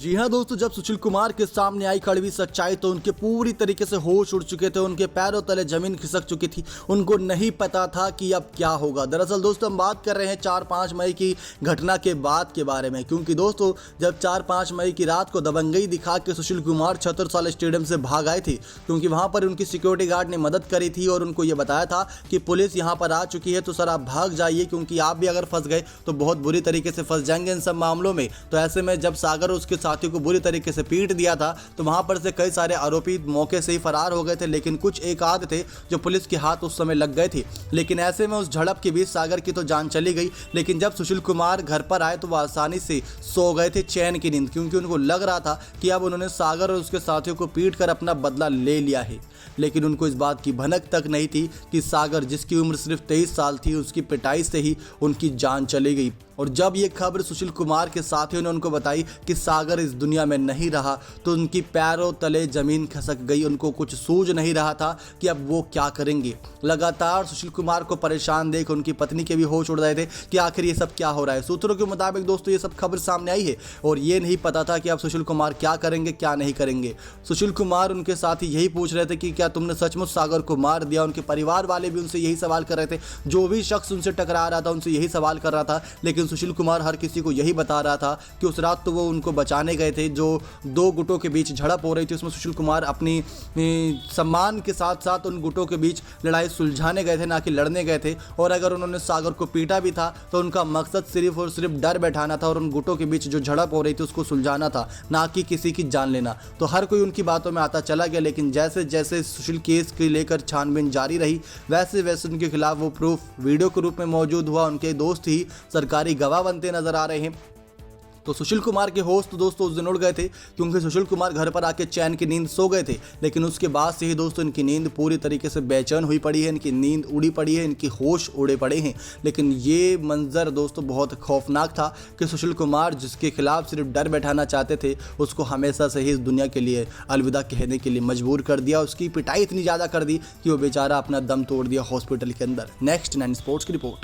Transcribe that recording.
जी हाँ दोस्तों, जब सुशील कुमार के सामने आई कड़वी सच्चाई तो उनके पूरी तरीके से होश उड़ चुके थे, उनके पैरों तले जमीन खिसक चुकी थी। उनको नहीं पता था कि अब क्या होगा। दरअसल दोस्तों हम बात कर रहे हैं 4-5 मई की घटना के बाद के बारे में, क्योंकि दोस्तों जब 4-5 मई की रात को दबंगई दिखा के सुशील कुमार छत्रसाल स्टेडियम से भाग आए थे, क्योंकि वहां पर उनकी सिक्योरिटी गार्ड ने मदद करी थी और उनको ये बताया था कि पुलिस यहाँ पर आ चुकी है, तो सर आप भाग जाइए, क्योंकि आप भी अगर फंस गए तो बहुत बुरी तरीके से फंस जाएंगे इन सब मामलों में। तो ऐसे में जब सागर उसके साथियों को बुरी तरीके से पीट दिया था तो वहां पर से कई सारे आरोपी मौके से ही फरार हो गए थे, लेकिन कुछ एक आध थे जो पुलिस के हाथ उस समय लग गए थे। लेकिन ऐसे में उस झड़प के बीच सागर की तो जान चली गई, लेकिन जब सुशील कुमार घर पर आए तो वह आसानी से सो गए थे चैन की नींद, क्योंकि उनको लग रहा था कि अब उन्होंने सागर और उसके साथियों को पीट कर अपना बदला ले लिया है। लेकिन उनको इस बात की भनक तक नहीं थी कि सागर, जिसकी उम्र सिर्फ 23 साल थी, उसकी पिटाई से ही उनकी जान चली गई। और जब ये खबर सुशील कुमार के साथियों ने उनको बताई कि सागर इस दुनिया में नहीं रहा, तो उनकी पैरों तले जमीन खसक गई। उनको कुछ सूझ नहीं रहा था कि अब वो क्या करेंगे। लगातार सुशील कुमार को परेशान देख उनकी पत्नी के भी होश उड़ रहे थे कि आखिर ये सब क्या हो रहा है। सूत्रों के मुताबिक दोस्तों ये सब खबर सामने आई है और ये नहीं पता था कि अब सुशील कुमार क्या करेंगे, क्या नहीं करेंगे। सुशील कुमार उनके साथी यही पूछ रहे थे कि क्या तुमने सचमुच सागर को मार दिया। उनके परिवार वाले भी उनसे यही सवाल कर रहे थे, जो भी शख्स उनसे टकरा रहा था उनसे यही सवाल कर रहा था। लेकिन सुशील कुमार हर किसी को यही बता रहा था कि उस रात तो वो उनको बचाने गए थे। जो दो गुटों के बीच झड़प हो रही थी उसमें सुशील कुमार अपनी सम्मान के साथ साथ उन गुटों के बीच लड़ाई सुलझाने गए थे, ना कि लड़ने गए थे। और अगर उन्होंने सागर को पीटा भी था तो उनका मकसद सिर्फ और सिर्फ डर बैठाना था और उन गुटों के बीच जो झड़प हो रही थी उसको सुलझाना था, ना कि किसी की जान लेना। तो हर कोई उनकी बातों में आता चला गया। लेकिन जैसे जैसे सुशील केस के लेकर छानबीन जारी रही, वैसे वैसे उनके खिलाफ वो प्रूफ वीडियो के रूप में मौजूद हुआ। उनके दोस्त ही सरकारी गवाह बनते नजर आ रहे हैं। तो सुशील कुमार के होश तो दोस्तों उस दिन उड़ गए थे, क्योंकि सुशील कुमार घर पर आके चैन की नींद सो गए थे। लेकिन उसके बाद से ही दोस्तों इनकी नींद पूरी तरीके से बेचैन हुई पड़ी है, इनकी नींद उड़ी पड़ी है, इनकी होश उड़े पड़े हैं। लेकिन ये मंजर दोस्तों बहुत खौफनाक था कि सुशील कुमार जिसके खिलाफ सिर्फ डर बैठाना चाहते थे, उसको हमेशा से ही इस दुनिया के लिए अलविदा कहने के लिए मजबूर कर दिया। उसकी पिटाई इतनी ज़्यादा कर दी कि वो बेचारा अपना दम तोड़ दिया हॉस्पिटल के अंदर। नेक्स्ट 9 स्पोर्ट्स की रिपोर्ट।